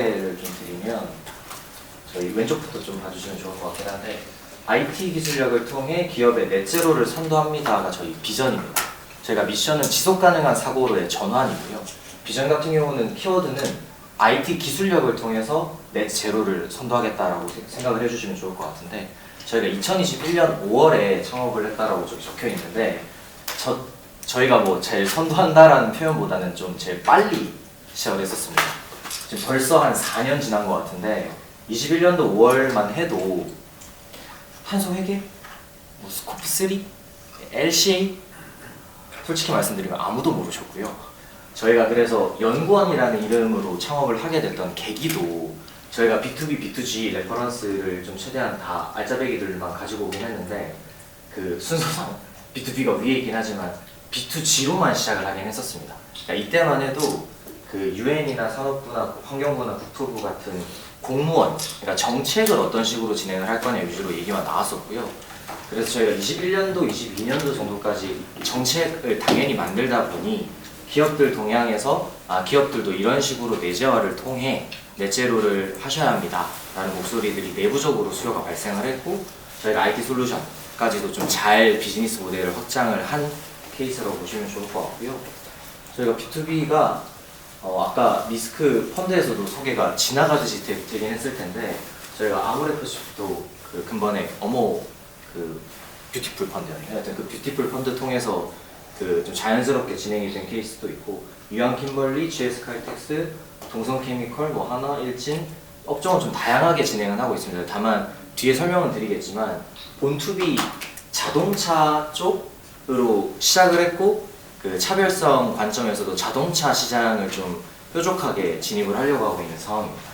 소개를 좀 드리면 저희 왼쪽부터 좀 봐주시면 좋을 것 같긴 한데 IT 기술력을 통해 기업의 넷제로를 선도합니다가 저희 비전입니다. 저희가 미션은 지속가능한 사고로의 전환이고요. 비전 같은 경우는 키워드는 IT 기술력을 통해서 넷제로를 선도하겠다라고 생각을 해주시면 좋을 것 같은데 저희가 2021년 5월에 창업을 했다라고 저기 적혀 있는데 저희가 뭐 제일 선도한다라는 표현보다는 좀 제일 빨리 시작을 했었습니다. 지금 벌써 한 4년 지난 것 같은데 21년도 5월만 해도 탄소회계, 뭐 스코프3, LCA 솔직히 말씀드리면 아무도 모르셨고요. 저희가 그래서 연구원이라는 이름으로 창업을 하게 됐던 계기도 저희가 B2B, B2G 레퍼런스를 좀 최대한 다 알짜배기들만 가지고 오긴 했는데 그 순서상 B2B가 위에 있긴 하지만 B2G로만 시작을 하긴 했었습니다. 그러니까 이때만 해도 그 UN이나 산업부나 환경부나 국토부 같은 공무원, 그러니까 정책을 어떤 식으로 진행을 할 거냐 위주로 얘기만 나왔었고요. 그래서 저희가 21년도, 22년도 정도까지 정책을 당연히 만들다 보니 기업들 동향에서 기업들도 이런 식으로 내재화를 통해 넷제로를 하셔야 합니다 라는 목소리들이 내부적으로 수요가 발생을 했고 저희가 IT 솔루션까지도 좀 잘 비즈니스 모델을 확장을 한 케이스라고 보시면 좋을 것 같고요. 저희가 B2B가 아까 리스크 펀드에서도 소개가 지나가듯이 되긴 했을 텐데 저희가 아모레프시프도 그 근본에 그 뷰티풀 펀드였네요. 하여튼 그 뷰티풀 펀드 통해서 그 좀 자연스럽게 진행이 된 케이스도 있고 유한킴벌리, GS칼텍스, 동성케미컬, 뭐 하나, 일진 업종은 좀 다양하게 진행은 하고 있습니다. 다만 뒤에 설명은 드리겠지만 본투비 자동차 쪽으로 시작을 했고 그 차별성 관점에서도 자동차 시장을 좀 뾰족하게 진입을 하려고 하고 있는 상황입니다.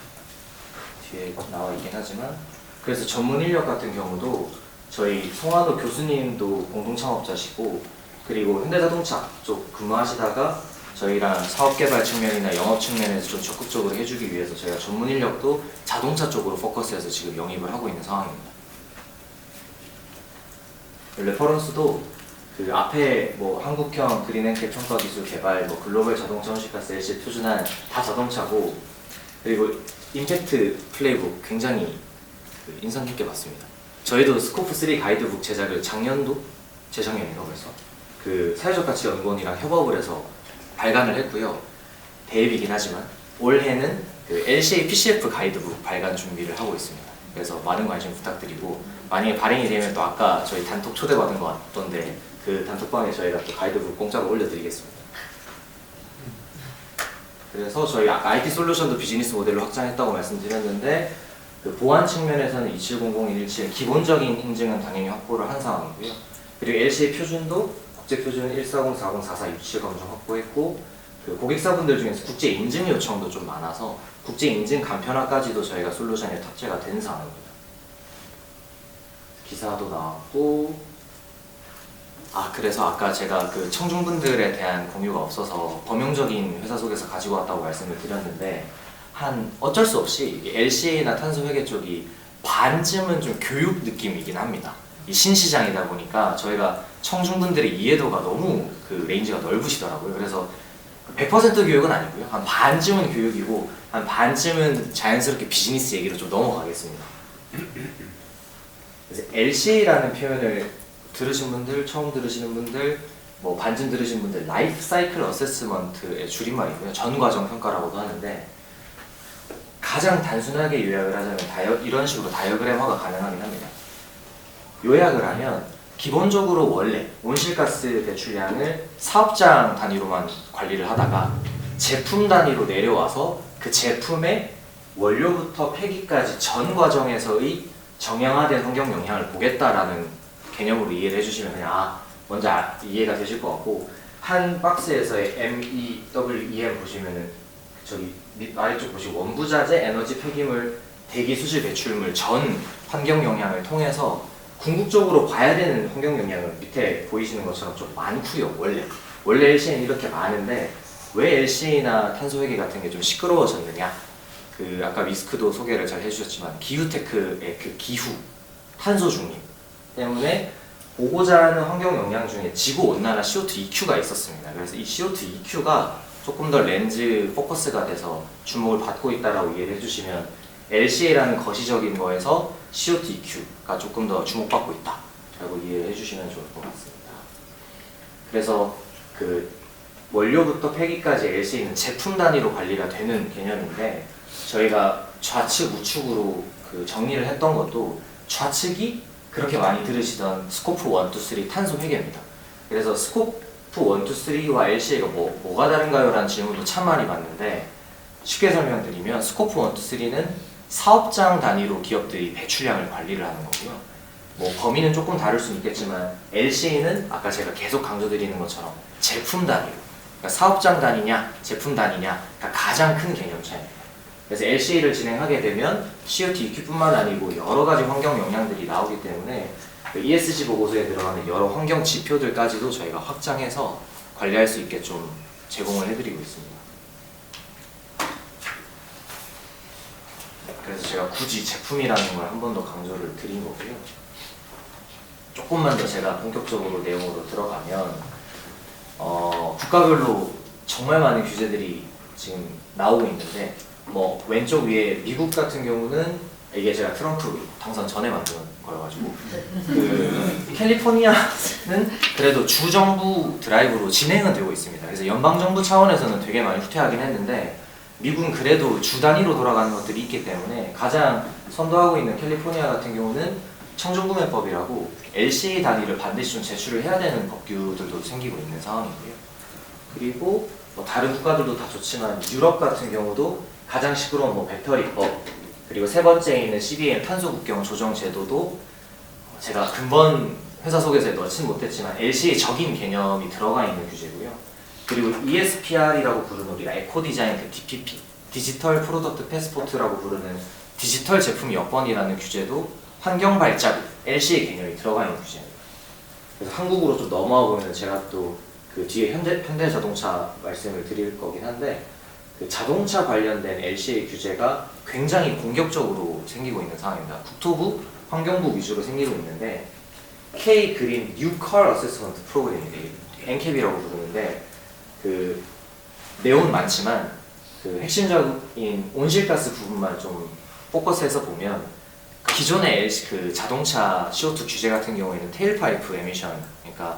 뒤에 나와 있긴 하지만 그래서 전문 인력 같은 경우도 저희 송한호 교수님도 공동 창업자시고 그리고 현대자동차 쪽 근무하시다가 저희랑 사업개발 측면이나 영업 측면에서 좀 적극적으로 해주기 위해서 저희가 전문 인력도 자동차 쪽으로 포커스해서 지금 영입을 하고 있는 상황입니다. 레퍼런스도 그 앞에 뭐 한국형 그린앤캡 평가 기술 개발, 뭐 글로벌 자동차 온실가스 LC에 표준한 다 자동차고 그리고 임팩트 플레이북 굉장히 인상 깊게 봤습니다. 저희도 스코프3 가이드북 제작을 재작년인가 벌써 그 사회적 가치 연구원이랑 협업을 해서 발간을 했고요. 대입이긴 하지만 올해는 그 LCA PCF 가이드북 발간 준비를 하고 있습니다. 그래서 많은 관심 부탁드리고 만약에 발행이 되면 또 아까 저희 단톡 초대받은 것 같던데 그 단톡방에 저희가 또 가이드북 공짜로 올려드리겠습니다. 그래서 저희 아까 IT 솔루션도 비즈니스 모델로 확장했다고 말씀드렸는데 그 보안 측면에서는 2700117 기본적인 인증은 당연히 확보를 한 상황이고요. 그리고 LCA 표준도 국제표준 140404467 검증 확보했고 그 고객사분들 중에서 국제 인증 요청도 좀 많아서 국제 인증 간편화까지도 저희가 솔루션에 탑재가 된 상황입니다. 기사도 나왔고 그래서 아까 제가 그 청중분들에 대한 공유가 없어서 범용적인 회사 속에서 가지고 왔다고 말씀을 드렸는데 어쩔 수 없이 LCA나 탄소회계 쪽이 반쯤은 좀 교육 느낌이긴 합니다. 이 신시장이다 보니까 저희가 청중분들의 이해도가 너무 그 레인지가 넓으시더라고요. 그래서 100% 교육은 아니고요. 한 반쯤은 교육이고 한 반쯤은 자연스럽게 비즈니스 얘기로 좀 넘어가겠습니다. 그래서 LCA라는 표현을 들으신 분들, 처음 들으시는 분들, 뭐 반쯤 들으신 분들 라이프 사이클 어세스먼트의 줄임말이고요. 전 과정 평가라고도 하는데 가장 단순하게 요약을 하자면 이런 식으로 다이어그램화가 가능하긴 합니다. 요약을 하면 기본적으로 원래 온실가스 배출량을 사업장 단위로만 관리를 하다가 제품 단위로 내려와서 그 제품의 원료부터 폐기까지 전 과정에서의 정량화된 환경 영향을 보겠다라는 개념으로 이해를 해주시면 그냥 먼저 이해가 되실 것 같고 한 박스에서의 MEWEM 보시면은 저기 아래쪽 보시고 원부자재, 에너지 폐기물, 대기 수질 배출물 전 환경 영향을 통해서 궁극적으로 봐야 되는 환경 영향은 밑에 보이시는 것처럼 좀 많고요. 원래 LCA는 이렇게 많은데 왜 LCA나 탄소회계 같은 게 좀 시끄러워졌느냐? 그 아까 위스크도 소개를 잘 해주셨지만 기후테크의 그 기후, 탄소 중립 때문에 보고자 하는 환경 영향 중에 지구 온난화 CO2 EQ가 있었습니다. 그래서 이 CO2 EQ가 조금 더 렌즈 포커스가 돼서 주목을 받고 있다라고 이해를 해주시면 LCA라는 거시적인 거에서 COTQ가 조금 더 주목받고 있다라고 이해를 해주시면 좋을 것 같습니다. 그래서 그 원료부터 폐기까지 LCA는 제품 단위로 관리가 되는 개념인데 저희가 좌측 우측으로 그 정리를 했던 것도 좌측이 그렇게 많이 들으시던 스코프 1, 2, 3 탄소 회계입니다. 그래서 스코프 1, 2, 3와 LCA가 뭐가 다른가요? 라는 질문도 참 많이 받는데 쉽게 설명드리면 스코프 1, 2, 3는 사업장 단위로 기업들이 배출량을 관리를 하는 거고요. 뭐 범위는 조금 다를 수는 있겠지만 LCA는 아까 제가 계속 강조드리는 것처럼 제품 단위로 그러니까 사업장 단위냐 제품 단위냐가 가장 큰 개념 차이입니다. 그래서 LCA를 진행하게 되면 COTQ뿐만 아니고 여러 가지 환경 영향들이 나오기 때문에 그 ESG 보고서에 들어가는 여러 환경 지표들까지도 저희가 확장해서 관리할 수 있게 좀 제공을 해드리고 있습니다. 그래서 제가 굳이 제품이라는 걸 한 번 더 강조를 드린 거고요. 조금만 더 제가 본격적으로 내용으로 들어가면 국가별로 정말 많은 규제들이 지금 나오고 있는데 뭐 왼쪽 위에 미국 같은 경우는 이게 제가 트럼프 당선 전에 만든 거여가지고 그 캘리포니아는 그래도 주정부 드라이브로 진행은 되고 있습니다. 그래서 연방정부 차원에서는 되게 많이 후퇴하긴 했는데 미국은 그래도 주 단위로 돌아가는 것들이 있기 때문에 가장 선도하고 있는 캘리포니아 같은 경우는 청정구매법이라고 LCA 단위를 반드시 좀 제출을 해야 되는 법규들도 생기고 있는 상황이고요. 그리고 뭐 다른 국가들도 다 좋지만 유럽 같은 경우도 가장 시끄러운 뭐 배터리법 그리고 세 번째에 있는 CBAM 탄소국경 조정 제도도 제가 근본 회사 속에서 넣진 못했지만 LCA 적인 개념이 들어가 있는 규제고요. 그리고 ESPR이라고 부르는 우리가 에코디자인 그 DPP 디지털 프로덕트 패스포트라고 부르는 디지털 제품 여권이라는 규제도 환경 발자국 LCA 개념이 들어가 있는 규제입니다. 그래서 한국으로 좀 넘어와 보면 제가 또 그 뒤에 현대자동차 말씀을 드릴 거긴 한데 그 자동차 관련된 LCA 규제가 굉장히 공격적으로 생기고 있는 상황입니다. 국토부, 환경부 위주로 생기고 있는데 K 그린 New Car Assessment 프로그램인데 NCAP이라고 부르는데 그 내용은 많지만 그 핵심적인 온실가스 부분만 좀 포커스해서 보면 기존의 그 자동차 CO2 규제 같은 경우에는 테일파이프 에미션 그러니까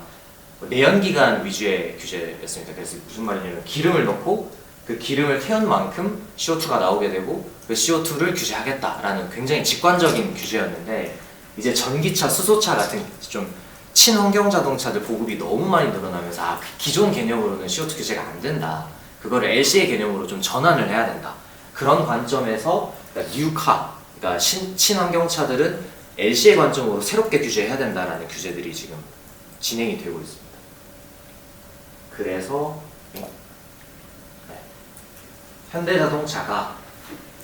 내연기관 위주의 규제였습니다. 그래서 무슨 말이냐면 기름을 넣고 그 기름을 태운 만큼 CO2가 나오게 되고 그 CO2를 규제하겠다라는 굉장히 직관적인 규제였는데 이제 전기차, 수소차 같은 좀 친환경 자동차들 보급이 너무 많이 늘어나면서 기존 개념으로는 CO2 규제가 안 된다. 그거를 LCA 개념으로 좀 전환을 해야 된다. 그런 관점에서 뉴카, 그러니까 친환경 차들은 LCA 관점으로 새롭게 규제해야 된다라는 규제들이 지금 진행이 되고 있습니다. 그래서 현대자동차가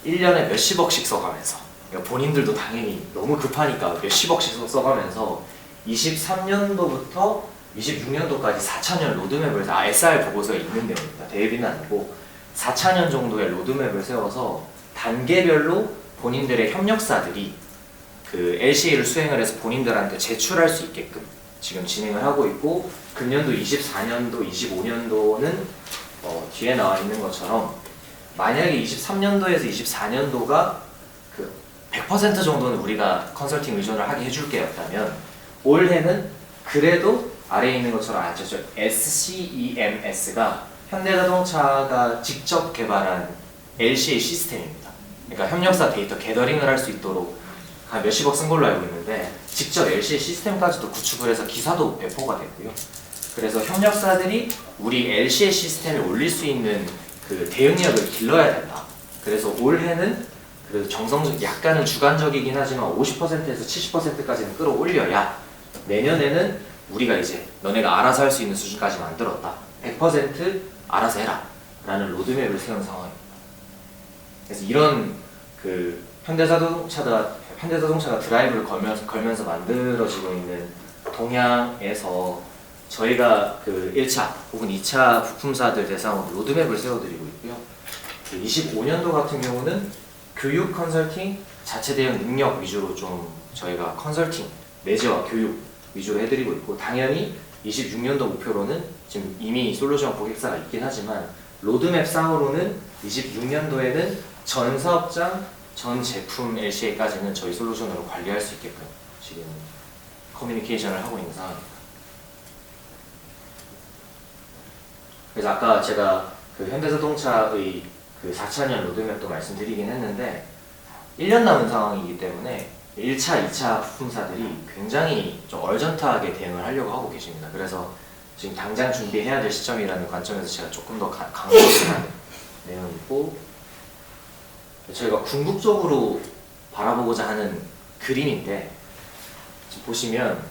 1년에 몇십억씩 써가면서 그러니까 본인들도 당연히 너무 급하니까 몇십억씩 써가면서 23년도부터 26년도까지 4차년 로드맵을 SR 보고서에 있는 내용입니다. 대비는 아니고 4차년 정도의 로드맵을 세워서 단계별로 본인들의 협력사들이 그 LCA를 수행을 해서 본인들한테 제출할 수 있게끔 지금 진행을 하고 있고 금년도 24년도, 25년도는 뒤에 나와 있는 것처럼 만약에 23년도에서 24년도가 그 100% 정도는 우리가 컨설팅 의존을 하게 해줄게였다면 올해는 그래도 아래에 있는 것처럼 SCEMS가 현대자동차가 직접 개발한 LCA 시스템입니다. 그러니까 협력사 데이터 게더링을 할 수 있도록 한 몇십억 쓴 걸로 알고 있는데 직접 LCA 시스템까지도 구축을 해서 기사도 배포가 됐고요. 그래서 협력사들이 우리 LCA 시스템에 올릴 수 있는 그 대응력을 길러야 된다. 그래서 올해는 그래도 정성적 약간은 주관적이긴 하지만 50%에서 70%까지는 끌어올려야 내년에는 우리가 이제 너네가 알아서 할 수 있는 수준까지 만들었다. 100% 알아서 해라. 라는 로드맵을 세운 상황입니다. 그래서 이런 그 현대자동차가 드라이브를 걸면서 만들어지고 있는 동향에서 저희가 그 1차 혹은 2차 부품사들 대상으로 로드맵을 세워드리고 있고요. 25년도 같은 경우는 교육 컨설팅, 자체 대응 능력 위주로 좀 저희가 컨설팅, 내재와 교육 위주로 해드리고 있고 당연히 26년도 목표로는 지금 이미 솔루션 고객사가 있긴 하지만 로드맵 상으로는 26년도에는 전 사업장, 전 제품 LCA까지는 저희 솔루션으로 관리할 수 있게끔 지금 커뮤니케이션을 하고 있는 상황입니다. 그래서 아까 제가 그 현대자동차의 그 4차년 로드맵도 말씀드리긴 했는데 1년 남은 상황이기 때문에 1차, 2차 부품사들이 굉장히 좀 얼전트하게 대응을 하려고 하고 계십니다. 그래서 지금 당장 준비해야 될 시점이라는 관점에서 제가 조금 더 강조를 하는 내용이고, 저희가 궁극적으로 바라보고자 하는 그림인데, 지금 보시면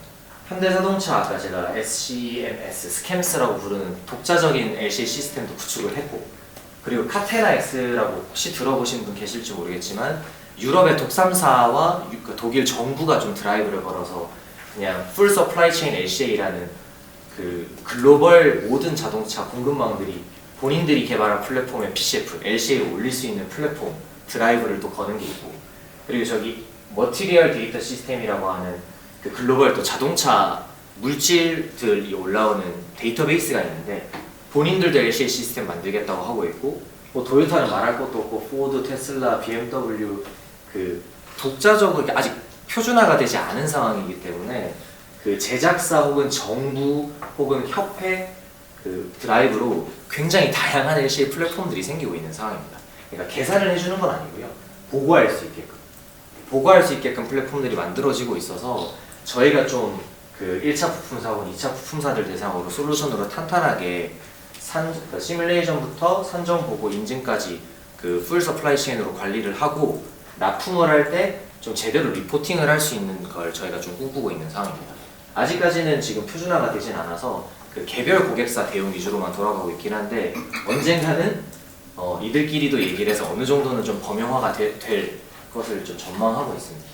현대자동차 아까 제가 SCMS, 스캠스라고 부르는 독자적인 LCA 시스템도 구축을 했고, 그리고 카테라 X라고 혹시 들어보신 분 계실지 모르겠지만 유럽의 독3사와 독일 정부가 좀 드라이브를 걸어서 그냥 풀 서플라이 체인 LCA라는 그 글로벌 모든 자동차 공급망들이 본인들이 개발한 플랫폼에 PCF, LCA를 올릴 수 있는 플랫폼 드라이브를 또 거는 게 있고, 그리고 저기 머티리얼 데이터 시스템이라고 하는 그 글로벌 또 자동차 물질들이 올라오는 데이터베이스가 있는데 본인들도 LCA 시스템 만들겠다고 하고 있고, 뭐 도요타는 말할 것도 없고 포드, 테슬라, BMW 그 독자적으로 아직 표준화가 되지 않은 상황이기 때문에 그 제작사 혹은 정부 혹은 협회 그 드라이브로 굉장히 다양한 LCA 플랫폼들이 생기고 있는 상황입니다. 그러니까 계산을 해주는 건 아니고요, 보고할 수 있게끔 플랫폼들이 만들어지고 있어서 저희가 좀 그 1차 부품사 혹은 2차 부품사들 대상으로 솔루션으로 탄탄하게 시뮬레이션부터 산정 보고 인증까지 그 풀 서플라이 체인으로 관리를 하고 납품을 할 때 좀 제대로 리포팅을 할 수 있는 걸 저희가 좀 꿈꾸고 있는 상황입니다. 아직까지는 지금 표준화가 되진 않아서 그 개별 고객사 대응 위주로만 돌아가고 있긴 한데 언젠가는 이들끼리도 얘기를 해서 어느 정도는 좀 범용화가 될 것을 좀 전망하고 있습니다.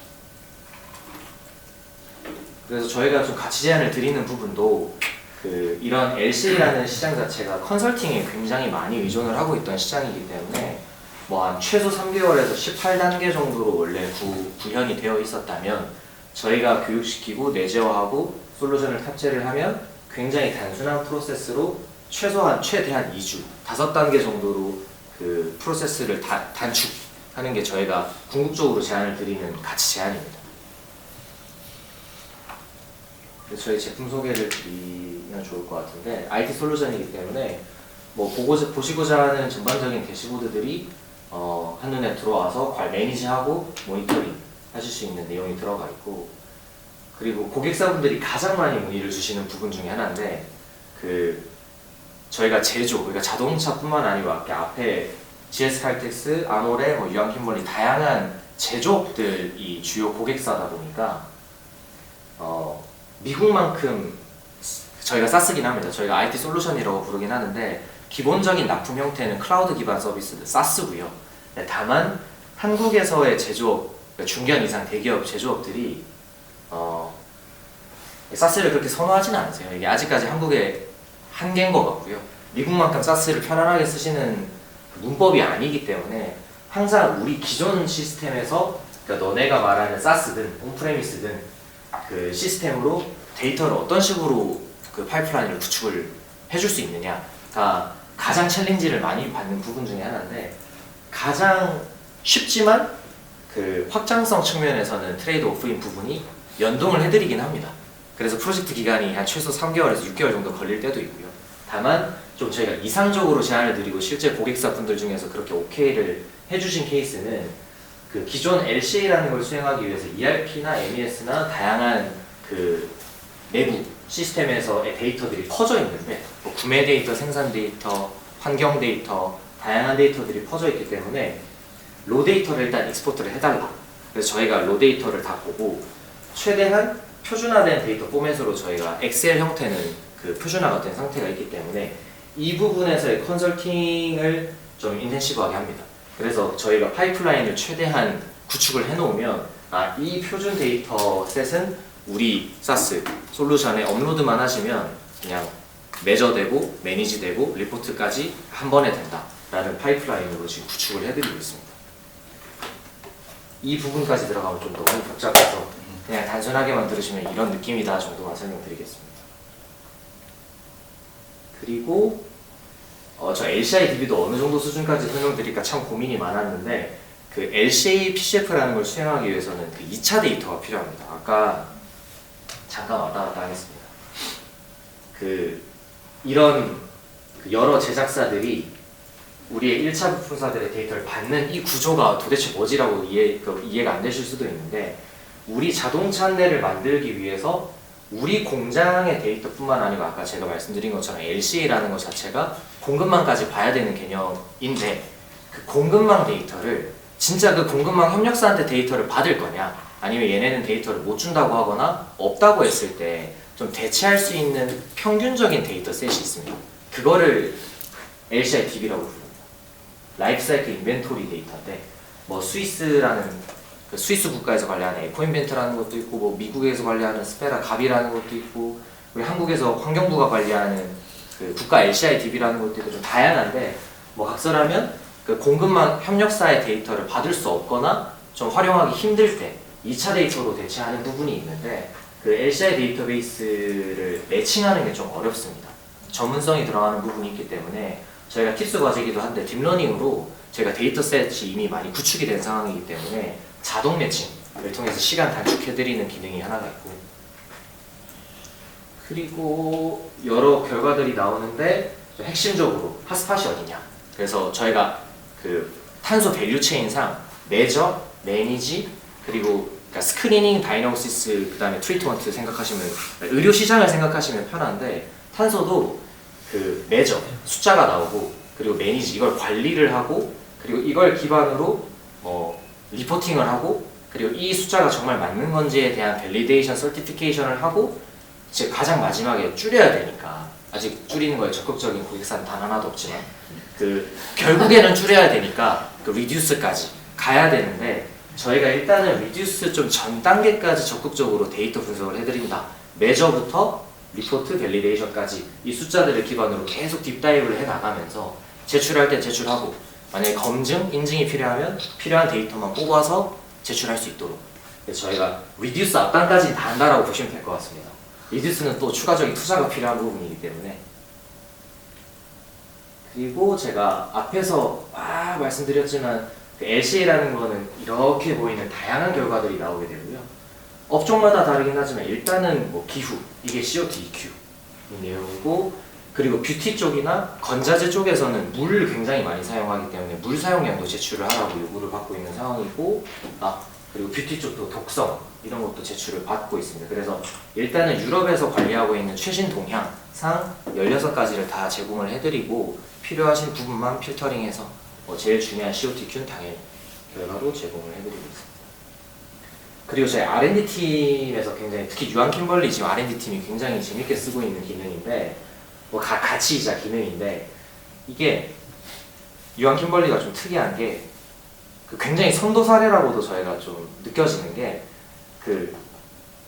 그래서 저희가 좀 가치 제안을 드리는 부분도 그 이런 LC라는 시장 자체가 컨설팅에 굉장히 많이 의존을 하고 있던 시장이기 때문에 뭐 한 최소 3개월에서 18단계 정도로 원래 구현이 되어 있었다면 저희가 교육시키고 내재화하고 솔루션을 탑재를 하면 굉장히 단순한 프로세스로 최대한 2주, 5단계 정도로 그 프로세스를 단축하는 게 저희가 궁극적으로 제안을 드리는 가치 제안입니다. 저희 제품 소개를 드리면 좋을 것 같은데, IT 솔루션이기 때문에 뭐 보시고자 하는 전반적인 대시보드들이 한눈에 들어와서 매니지하고 모니터링 하실 수 있는 내용이 들어가 있고, 그리고 고객사분들이 가장 많이 문의를 주시는 부분 중에 하나인데 그 저희가 그러니까 자동차뿐만 아니고 앞에 GS 칼텍스, 아모레, 유한 킴벌리 다양한 제조업들이 주요 고객사다 보니까 미국만큼 저희가 쌌쓰긴 합니다. 저희가 IT 솔루션이라고 부르긴 하는데 기본적인 납품 형태는 클라우드 기반 서비스 SaaS고요. 다만 한국에서의 제조업, 그러니까 중견 이상 대기업 제조업들이 SaaS를 그렇게 선호하지는 않으세요. 이게 아직까지 한국의 한계인 것 같고요. 미국만큼 SaaS를 편안하게 쓰시는 문법이 아니기 때문에 항상 우리 기존 시스템에서, 그러니까 너네가 말하는 SaaS든 온프레미스든 그 시스템으로 데이터를 어떤 식으로 그 파이프라인을 구축을 해줄 수 있느냐가 가장 챌린지를 많이 받는 부분 중에 하나인데, 가장 쉽지만 그 확장성 측면에서는 트레이드 오프인 부분이 연동을 해드리긴 합니다. 그래서 프로젝트 기간이 한 최소 3개월에서 6개월 정도 걸릴 때도 있고요. 다만 좀 저희가 이상적으로 제안을 드리고 실제 고객사 분들 중에서 그렇게 오케이를 해주신 케이스는 그 기존 LCA라는 걸 수행하기 위해서 ERP나 MES나 다양한 그 내부 시스템에서의 데이터들이 퍼져 있는데 뭐 구매 데이터, 생산 데이터, 환경 데이터, 다양한 데이터들이 퍼져 있기 때문에 로 데이터를 일단 익스포트를 해달라. 그래서 저희가 로 데이터를 다 보고 최대한 표준화된 데이터 포맷으로 저희가 엑셀 형태는 그 표준화가 된 상태가 있기 때문에 이 부분에서의 컨설팅을 좀 인텐시브하게 합니다. 그래서 저희가 파이프라인을 최대한 구축을 해놓으면 이 표준 데이터 셋은 우리 SaaS 솔루션에 업로드만 하시면 그냥 매저되고 매니지되고 리포트까지 한 번에 된다라는 파이프라인으로 지금 구축을 해드리고 있습니다. 이 부분까지 들어가면 좀 너무 복잡해서 그냥 단순하게만 들으시면 이런 느낌이다 정도만 설명드리겠습니다. 그리고 저 LCI DB도 어느 정도 수준까지 설명드릴까 참 고민이 많았는데 그 LCA PCF라는 걸 수행하기 위해서는 그 2차 데이터가 필요합니다. 아까 잠깐 왔다 갔다 하겠습니다. 이런 여러 제작사들이 우리의 1차 부품사들의 데이터를 받는 이 구조가 도대체 뭐지라고 이해가 안 되실 수도 있는데, 우리 자동차 한 대를 만들기 위해서 우리 공장의 데이터뿐만 아니고 아까 제가 말씀드린 것처럼 LCA라는 것 자체가 공급망까지 봐야 되는 개념인데, 그 공급망 데이터를 진짜 그 공급망 협력사한테 데이터를 받을 거냐, 아니면 얘네는 데이터를 못 준다고 하거나 없다고 했을 때 좀 대체할 수 있는 평균적인 데이터 셋이 있습니다. 그거를 LCI DB라고 부릅니다. 라이프 사이클 인벤토리 데이터인데, 뭐 스위스라는 그 스위스 국가에서 관리하는 에코인벤트라는 것도 있고, 뭐 미국에서 관리하는 스페라 갑이라는 것도 있고, 우리 한국에서 환경부가 관리하는 그 국가 LCI DB라는 것도 있고, 좀 다양한데, 뭐 각설하면 그 공급망 협력사의 데이터를 받을 수 없거나 좀 활용하기 힘들 때 2차 데이터로 대체하는 부분이 있는데, 그 LCI 데이터베이스를 매칭하는 게 좀 어렵습니다. 전문성이 들어가는 부분이 있기 때문에 저희가 팁스 과제이기도 한데 딥러닝으로 저희가 데이터셋이 이미 많이 구축이 된 상황이기 때문에 자동 매칭을 통해서 시간 단축해드리는 기능이 하나가 있고, 그리고 여러 결과들이 나오는데 핵심적으로 핫스팟이 어디냐. 그래서 저희가 그 탄소 밸류 체인상 메저, 매니지, 그리고 그러니까 스크리닝, 다이너시스, 그 다음에 트리트먼트 생각하시면, 의료 시장을 생각하시면 편한데, 탄소도 그 메저, 숫자가 나오고, 그리고 매니지, 이걸 관리를 하고, 그리고 이걸 기반으로 리포팅을 하고, 그리고 이 숫자가 정말 맞는 건지에 대한 밸리데이션, 서티피케이션을 하고, 이제 가장 마지막에 줄여야 되니까, 아직 줄이는 거에 적극적인 고객사는 단 하나도 없지만, 결국에는 줄여야 되니까 그 리듀스까지 가야 되는데, 저희가 일단은 리듀스 좀 전 단계까지 적극적으로 데이터 분석을 해드린다. 메저부터 리포트, 밸리데이션까지 이 숫자들을 기반으로 계속 딥다이브를 해나가면서 제출할 때 제출하고, 만약에 검증, 인증이 필요하면 필요한 데이터만 뽑아서 제출할 수 있도록, 그래서 저희가 리듀스 앞단까지 다 한다라고 보시면 될 것 같습니다. 리듀스는 또 추가적인 투자가 필요한 부분이기 때문에. 그리고 제가 앞에서 말씀드렸지만 그 LCA라는 거는 이렇게 보이는 다양한 결과들이 나오게 되고요. 업종마다 다르긴 하지만 일단은 뭐 기후, 이게 CO2, EQ 이 내용이고, 그리고 뷰티 쪽이나 건자재 쪽에서는 물을 굉장히 많이 사용하기 때문에 물 사용량도 제출을 하라고 요구를 받고 있는 상황이고, 그리고 뷰티 쪽도 독성 이런 것도 제출을 받고 있습니다. 그래서 일단은 유럽에서 관리하고 있는 최신 동향상 16가지를 다 제공을 해드리고, 필요하신 부분만 필터링해서 제일 중요한 CO2Q는 당연히 결과로 제공을 해드리고 있습니다. 그리고 저희 R&D 팀에서 굉장히, 특히 유한 킴벌리 지금 R&D 팀이 굉장히 재밌게 쓰고 있는 기능인데, 가치이자 기능인데, 이게 유한 킴벌리가 좀 특이한 게 굉장히 선도 사례라고도 저희가 좀 느껴지는 게,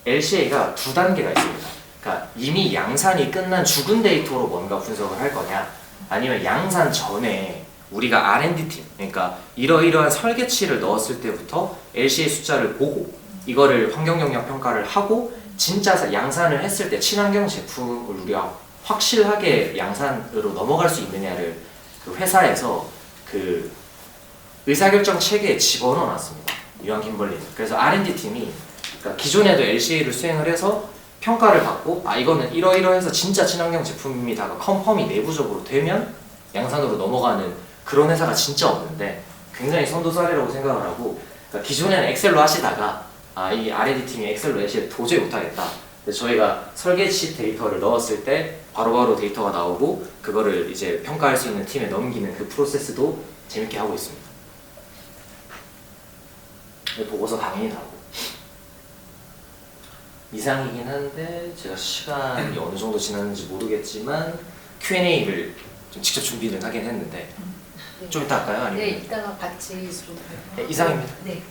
LCA가 두 단계가 있습니다. 그러니까 이미 양산이 끝난 죽은 데이터로 뭔가 분석을 할 거냐, 아니면 양산 전에 우리가 R&D 팀, 그러니까 이러이러한 설계치를 넣었을 때부터 LCA 숫자를 보고 이거를 환경 영향 평가를 하고 진짜 양산을 했을 때 친환경 제품을 우리가 확실하게 양산으로 넘어갈 수 있느냐를 그 회사에서 그 의사결정 체계에 집어넣어 놨습니다. 유한 킴벌리는. 그래서 R&D 팀이 그러니까 기존에도 LCA를 수행을 해서 평가를 받고, 이거는 이러이러해서 진짜 친환경 제품이다가 컨펌이 내부적으로 되면 양산으로 넘어가는 그런 회사가 진짜 없는데, 굉장히 선도 사례라고 생각을 하고, 그러니까 기존에는 엑셀로 하시다가 이 R&D 팀이 엑셀로 LCA를 도저히 못하겠다. 그래서 저희가 설계치 데이터를 넣었을 때 바로바로 데이터가 나오고, 그거를 이제 평가할 수 있는 팀에 넘기는 그 프로세스도 재밌게 하고 있습니다. 보고서 당연히 나오고. 이상이긴 한데 제가 시간이 어느 정도 지났는지 모르겠지만 Q&A를 좀 직접 준비를 하긴 했는데, 좀 이따 할까요? 아니면? 네, 이따가 같이 좀. 네, 이상입니다. 네.